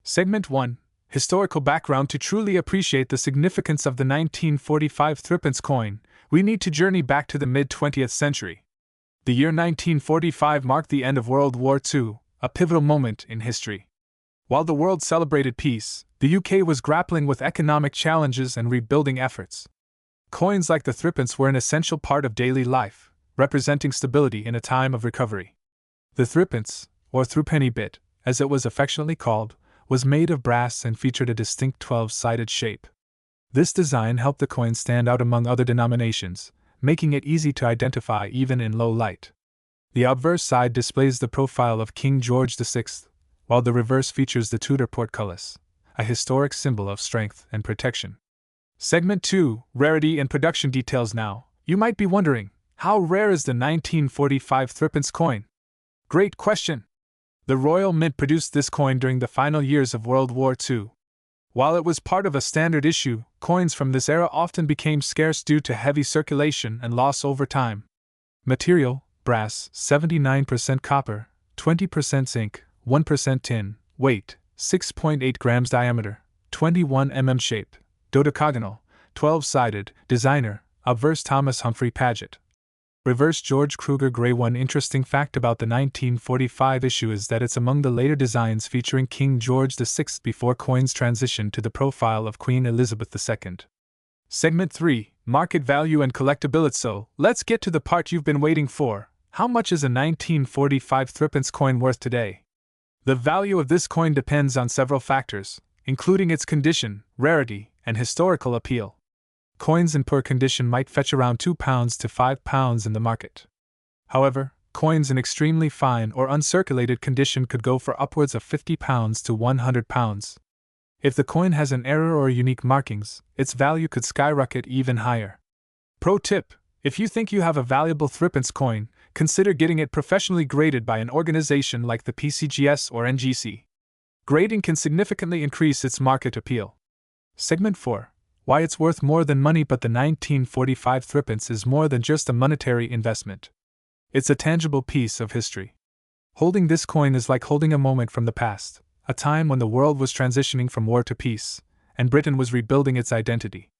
Segment 1. Historical background. To truly appreciate the significance of the 1945 3p coin, we need to journey back to the mid-20th century. The year 1945 marked the end of World War II, a pivotal moment in history. While the world celebrated peace, the UK was grappling with economic challenges and rebuilding efforts. Coins like the 3p were an essential part of daily life, representing stability in a time of recovery. The 3p, or threepenny bit, as it was affectionately called, was made of brass and featured a distinct 12-sided shape. This design helped the coin stand out among other denominations, making it easy to identify even in low light. The obverse side displays the profile of King George VI, while the reverse features the Tudor portcullis, a historic symbol of strength and protection. Segment 2, Rarity and Production Details. Now, you might be wondering, how rare is the 1945 threepence coin? Great question! The Royal Mint produced this coin during the final years of World War II. While it was part of a standard issue, coins from this era often became scarce due to heavy circulation and loss over time. Material: brass, 79% copper, 20% zinc, 1% tin. Weight: 6.8 grams. Diameter: 21 mm. Shape: dodecagonal, 12-sided. Designer: obverse Thomas Humphrey Paget. Reverse George Kruger Gray. One interesting fact about the 1945 issue is that it's among the later designs featuring King George VI before coins transitioned to the profile of Queen Elizabeth II. Segment 3, Market Value and Collectability. So, let's get to the part you've been waiting for. How much is a 1945 threepence coin worth today? The value of this coin depends on several factors, including its condition, rarity, and historical appeal. Coins in poor condition might fetch around £2 to £5 in the market. However, coins in extremely fine or uncirculated condition could go for upwards of £50 to £100. If the coin has an error or unique markings, its value could skyrocket even higher. Pro tip: if you think you have a valuable threepence coin, consider getting it professionally graded by an organization like the PCGS or NGC. Grading can significantly increase its market appeal. Segment 4. Why it's worth more than money. But the 1945 threepence is more than just a monetary investment. It's a tangible piece of history. Holding this coin is like holding a moment from the past, a time when the world was transitioning from war to peace, and Britain was rebuilding its identity.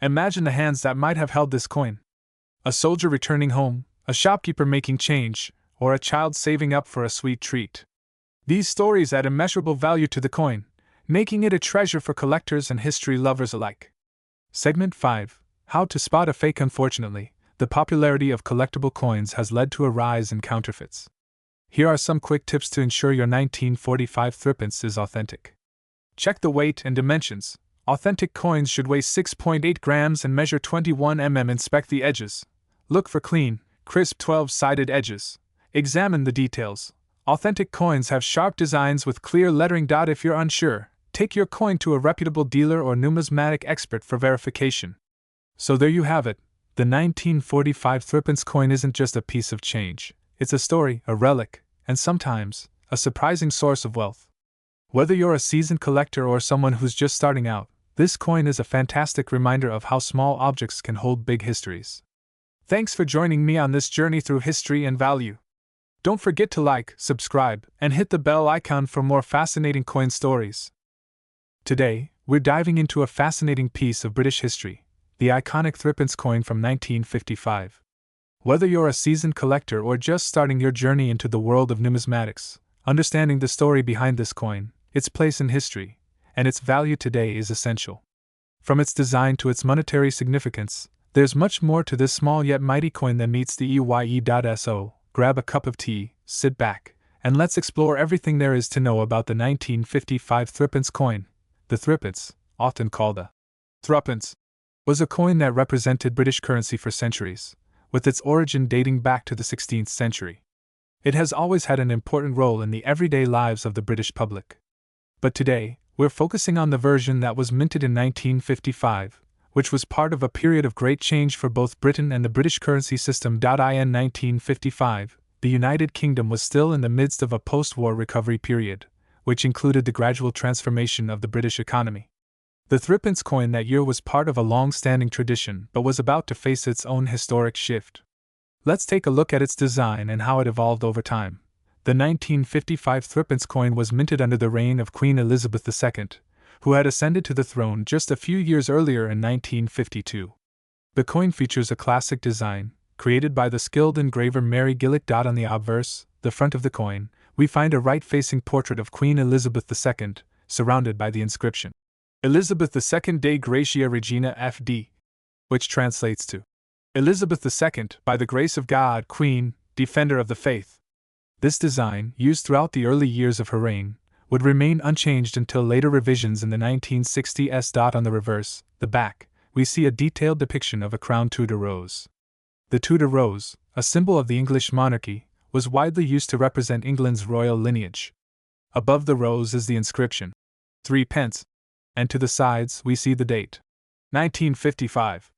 Imagine the hands that might have held this coin. A soldier returning home, a shopkeeper making change, or a child saving up for a sweet treat. These stories add immeasurable value to the coin, making it a treasure for collectors and history lovers alike. Segment 5. How to spot a fake. Unfortunately, the popularity of collectible coins has led to a rise in counterfeits. Here are some quick tips to ensure your 1945 threepence is authentic. Check the weight and dimensions. Authentic coins should weigh 6.8 grams and measure 21 mm. Inspect the edges. Look for clean, crisp 12-sided edges. Examine the details. Authentic coins have sharp designs with clear lettering. If you're unsure, take your coin to a reputable dealer or numismatic expert for verification. So there you have it. The 1945 threepence coin isn't just a piece of change. It's a story, a relic, and sometimes, a surprising source of wealth. Whether you're a seasoned collector or someone who's just starting out, this coin is a fantastic reminder of how small objects can hold big histories. Thanks for joining me on this journey through history and value. Don't forget to like, subscribe, and hit the bell icon for more fascinating coin stories. Today, we're diving into a fascinating piece of British history, the iconic threepence coin from 1955. Whether you're a seasoned collector or just starting your journey into the world of numismatics, understanding the story behind this coin, its place in history, and its value today is essential. From its design to its monetary significance, there's much more to this small yet mighty coin than meets the eye. So, grab a cup of tea, sit back, and let's explore everything there is to know about the 1955 threepence coin. The threepence, often called a threepence, was a coin that represented British currency for centuries, with its origin dating back to the 16th century. It has always had an important role in the everyday lives of the British public. But today, we're focusing on the version that was minted in 1955, which was part of a period of great change for both Britain and the British currency system. In 1955, the United Kingdom was still in the midst of a post-war recovery period, which included the gradual transformation of the British economy. The threepence coin that year was part of a long-standing tradition but was about to face its own historic shift. Let's take a look at its design and how it evolved over time. The 1955 threepence coin was minted under the reign of Queen Elizabeth II, who had ascended to the throne just a few years earlier in 1952. The coin features a classic design, created by the skilled engraver Mary Gillick. On the obverse, the front of the coin, we find a right-facing portrait of Queen Elizabeth II, surrounded by the inscription, Elizabeth II Dei Gratia Regina FD, which translates to, Elizabeth II, by the grace of God, Queen, Defender of the Faith. This design, used throughout the early years of her reign, would remain unchanged until later revisions in the 1960s. On the reverse, the back, we see a detailed depiction of a crowned Tudor rose. The Tudor rose, a symbol of the English monarchy, was widely used to represent England's royal lineage. Above the rose is the inscription, 3 pence, and to the sides we see the date, 1955.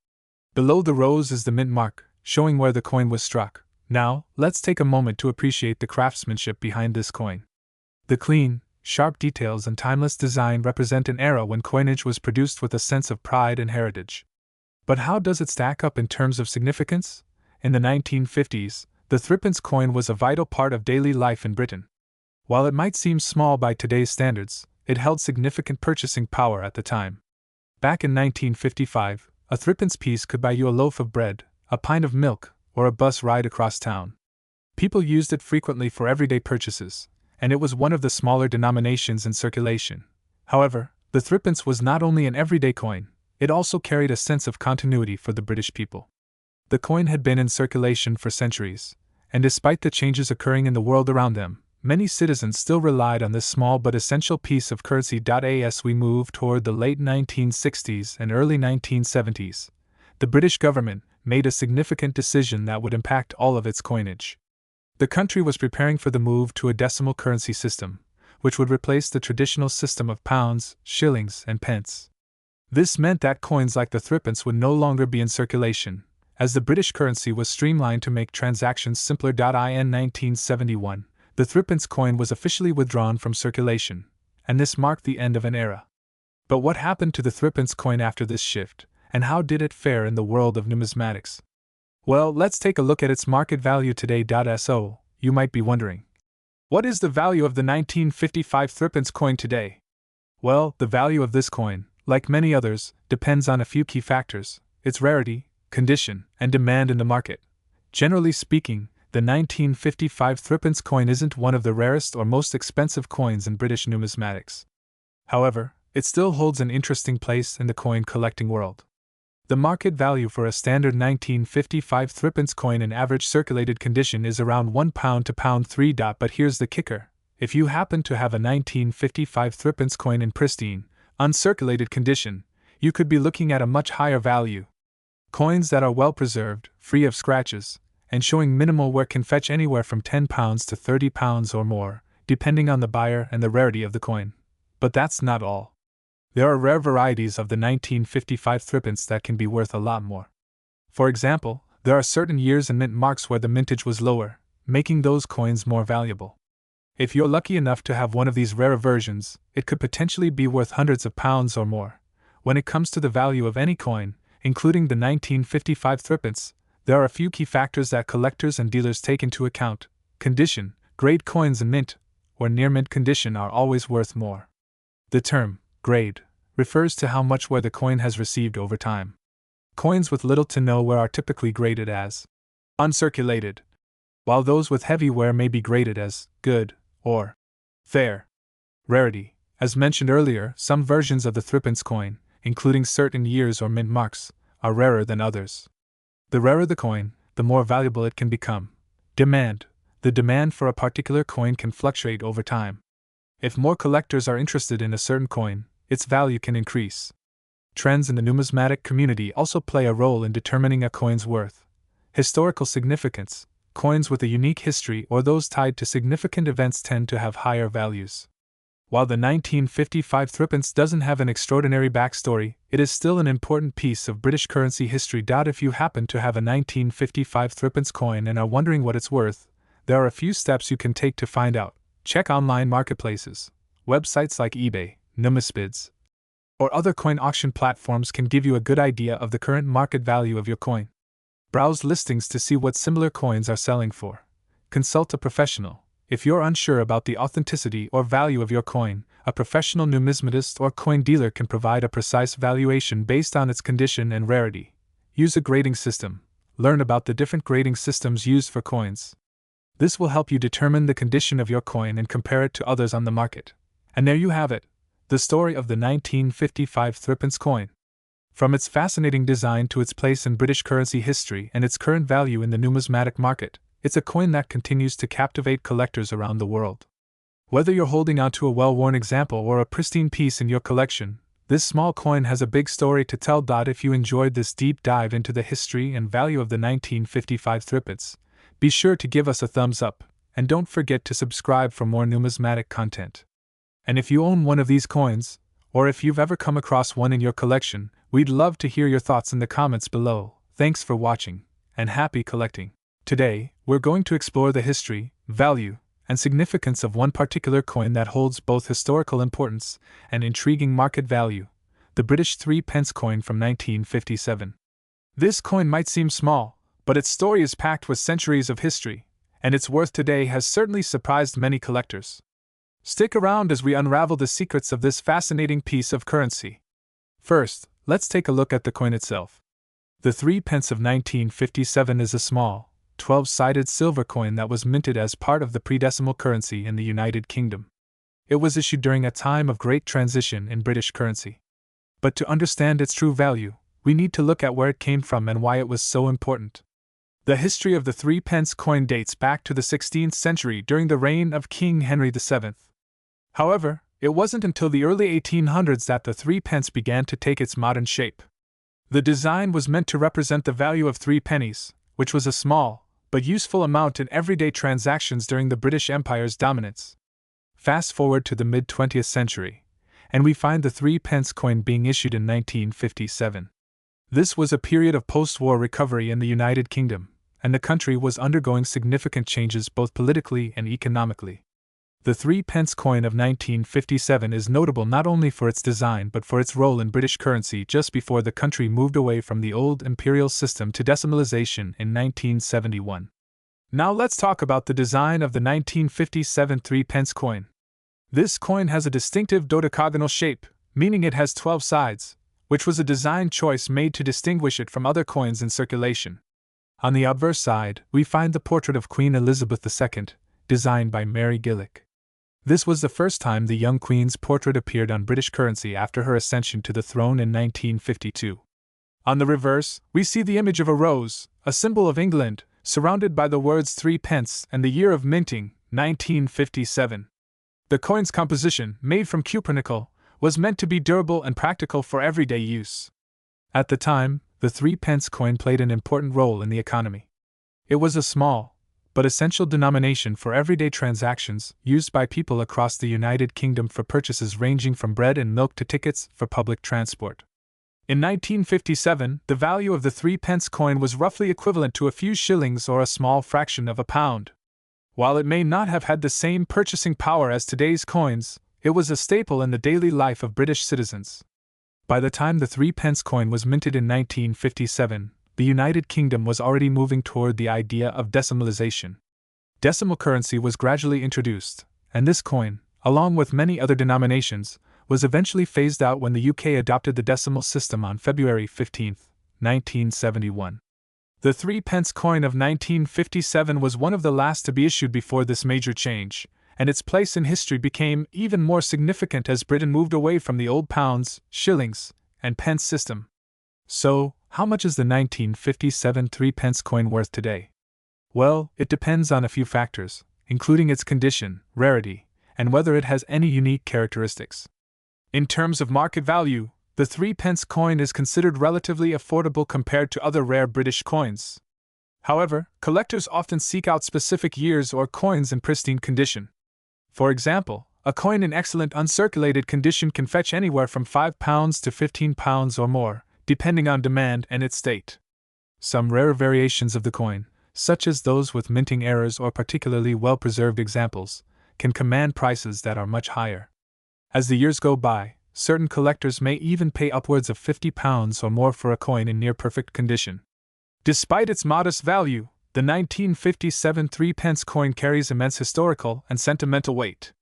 Below the rose is the mint mark, showing where the coin was struck. Now, let's take a moment to appreciate the craftsmanship behind this coin. The clean, sharp details and timeless design represent an era when coinage was produced with a sense of pride and heritage. But how does it stack up in terms of significance? In the 1950s, the threepence coin was a vital part of daily life in Britain. While it might seem small by today's standards, it held significant purchasing power at the time. Back in 1955, a threepence piece could buy you a loaf of bread, a pint of milk, or a bus ride across town. People used it frequently for everyday purchases, and it was one of the smaller denominations in circulation. However, the threepence was not only an everyday coin, it also carried a sense of continuity for the British people. The coin had been in circulation for centuries, and despite the changes occurring in the world around them, many citizens still relied on this small but essential piece of currency. As we move toward the late 1960s and early 1970s, the British government made a significant decision that would impact all of its coinage. The country was preparing for the move to a decimal currency system, which would replace the traditional system of pounds, shillings, and pence. This meant that coins like the threepence would no longer be in circulation, as the British currency was streamlined to make transactions simpler. In 1971, the threepence coin was officially withdrawn from circulation, and this marked the end of an era. But what happened to the threepence coin after this shift, and how did it fare in the world of numismatics? Well, let's take a look at its market value today. So, you might be wondering, what is the value of the 1955 threepence coin today? Well, the value of this coin, like many others, depends on a few key factors: its rarity, condition, and demand in the market. Generally speaking, the 1955 threepence coin isn't one of the rarest or most expensive coins in British numismatics. However, it still holds an interesting place in the coin collecting world. The market value for a standard 1955 threepence coin in average circulated condition is around £1 to £3. But here's the kicker: if you happen to have a 1955 threepence coin in pristine, uncirculated condition, you could be looking at a much higher value. Coins that are well preserved, free of scratches, and showing minimal wear can fetch anywhere from £10 to £30 or more, depending on the buyer and the rarity of the coin. But that's not all. There are rare varieties of the 1955 threepence that can be worth a lot more. For example, there are certain years and mint marks where the mintage was lower, making those coins more valuable. If you're lucky enough to have one of these rare versions, it could potentially be worth hundreds of pounds or more. When it comes to the value of any coin, including the 1955 threepence, there are a few key factors that collectors and dealers take into account. Condition: grade coins in mint or near mint condition are always worth more. The term grade refers to how much wear the coin has received over time. Coins with little to no wear are typically graded as uncirculated, while those with heavy wear may be graded as good or fair. Rarity: as mentioned earlier, some versions of the threepence coin, including certain years or mint marks, are rarer than others. The rarer the coin, the more valuable it can become. Demand: the demand for a particular coin can fluctuate over time. If more collectors are interested in a certain coin, its value can increase. Trends in the numismatic community also play a role in determining a coin's worth. Historical significance: coins with a unique history or those tied to significant events tend to have higher values. While the 1955 threepence doesn't have an extraordinary backstory, it is still an important piece of British currency history. If you happen to have a 1955 threepence coin and are wondering what it's worth, there are a few steps you can take to find out. Check online marketplaces. Websites like eBay, Numisbids, or other coin auction platforms can give you a good idea of the current market value of your coin. Browse listings to see what similar coins are selling for. Consult a professional. If you're unsure about the authenticity or value of your coin, a professional numismatist or coin dealer can provide a precise valuation based on its condition and rarity. Use a grading system. Learn about the different grading systems used for coins. This will help you determine the condition of your coin and compare it to others on the market. And there you have it, the story of the 1955 threepence coin. From its fascinating design to its place in British currency history and its current value in the numismatic market, it's a coin that continues to captivate collectors around the world. Whether you're holding onto a well-worn example or a pristine piece in your collection, this small coin has a big story to tell. If you enjoyed this deep dive into the history and value of the 1955 threepence, be sure to give us a thumbs up, and don't forget to subscribe for more numismatic content. And if you own one of these coins, or if you've ever come across one in your collection, we'd love to hear your thoughts in the comments below. Thanks for watching, and happy collecting. Today, we're going to explore the history, value, and significance of one particular coin that holds both historical importance and intriguing market value, the British 3p coin from 1957. This coin might seem small, but its story is packed with centuries of history, and its worth today has certainly surprised many collectors. Stick around as we unravel the secrets of this fascinating piece of currency. First, let's take a look at the coin itself. The 3p of 1957 is a small, 12-sided silver coin that was minted as part of the pre-decimal currency in the United Kingdom. It was issued during a time of great transition in British currency. But to understand its true value, we need to look at where it came from and why it was so important. The history of the 3p coin dates back to the 16th century during the reign of King Henry VII. However, it wasn't until the early 1800s that the 3p began to take its modern shape. The design was meant to represent the value of 3 pennies, which was a small, but useful amount in everyday transactions during the British Empire's dominance. Fast forward to the mid-20th century, and we find the 3p coin being issued in 1957. This was a period of post-war recovery in the United Kingdom, and the country was undergoing significant changes both politically and economically. The 3p coin of 1957 is notable not only for its design but for its role in British currency just before the country moved away from the old imperial system to decimalization in 1971. Now let's talk about the design of the 1957 3p coin. This coin has a distinctive dodecagonal shape, meaning it has 12 sides, which was a design choice made to distinguish it from other coins in circulation. On the obverse side, we find the portrait of Queen Elizabeth II, designed by Mary Gillick. This was the first time the young Queen's portrait appeared on British currency after her ascension to the throne in 1952. On the reverse, we see the image of a rose, a symbol of England, surrounded by the words 3p and the year of minting, 1957. The coin's composition, made from cupronickel, was meant to be durable and practical for everyday use. At the time, the 3p coin played an important role in the economy. It was a small, but essential denomination for everyday transactions used by people across the United Kingdom for purchases ranging from bread and milk to tickets for public transport. In 1957, the value of the 3p coin was roughly equivalent to a few shillings or a small fraction of a pound. While it may not have had the same purchasing power as today's coins, it was a staple in the daily life of British citizens. By the time the 3p coin was minted in 1957, the United Kingdom was already moving toward the idea of decimalization. Decimal currency was gradually introduced, and this coin, along with many other denominations, was eventually phased out when the UK adopted the decimal system on February 15, 1971. The 3p coin of 1957 was one of the last to be issued before this major change, and its place in history became even more significant as Britain moved away from the old pounds, shillings, and pence system. So, how much is the 1957 3p coin worth today? Well, it depends on a few factors, including its condition, rarity, and whether it has any unique characteristics. In terms of market value, the 3p coin is considered relatively affordable compared to other rare British coins. However, collectors often seek out specific years or coins in pristine condition. For example, a coin in excellent uncirculated condition can fetch anywhere from £5 to £15 or more, depending on demand and its state. Some rare variations of the coin, such as those with minting errors or particularly well-preserved examples, can command prices that are much higher. As the years go by, certain collectors may even pay upwards of £50 or more for a coin in near-perfect condition. Despite its modest value, the 1957 3p coin carries immense historical and sentimental weight.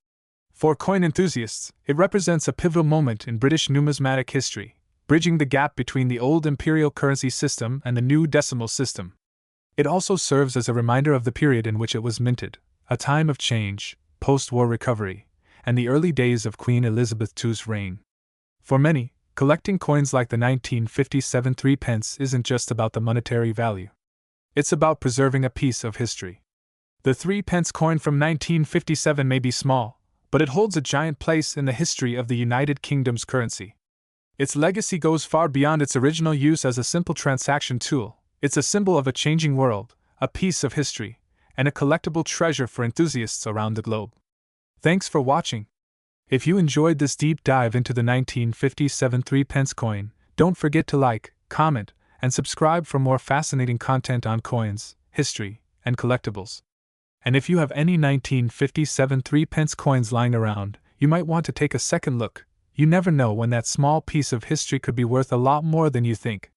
For coin enthusiasts, it represents a pivotal moment in British numismatic history, bridging the gap between the old imperial currency system and the new decimal system. It also serves as a reminder of the period in which it was minted, a time of change, post-war recovery, and the early days of Queen Elizabeth II's reign. For many, collecting coins like the 1957 3p isn't just about the monetary value. It's about preserving a piece of history. The 3p coin from 1957 may be small, but it holds a giant place in the history of the United Kingdom's currency. Its legacy goes far beyond its original use as a simple transaction tool. It's a symbol of a changing world, a piece of history, and a collectible treasure for enthusiasts around the globe. Thanks for watching. If you enjoyed this deep dive into the 1957 3-pence coin, don't forget to like, comment, and subscribe for more fascinating content on coins, history, and collectibles. And if you have any 1957 3-pence coins lying around, you might want to take a second look. You never know when that small piece of history could be worth a lot more than you think.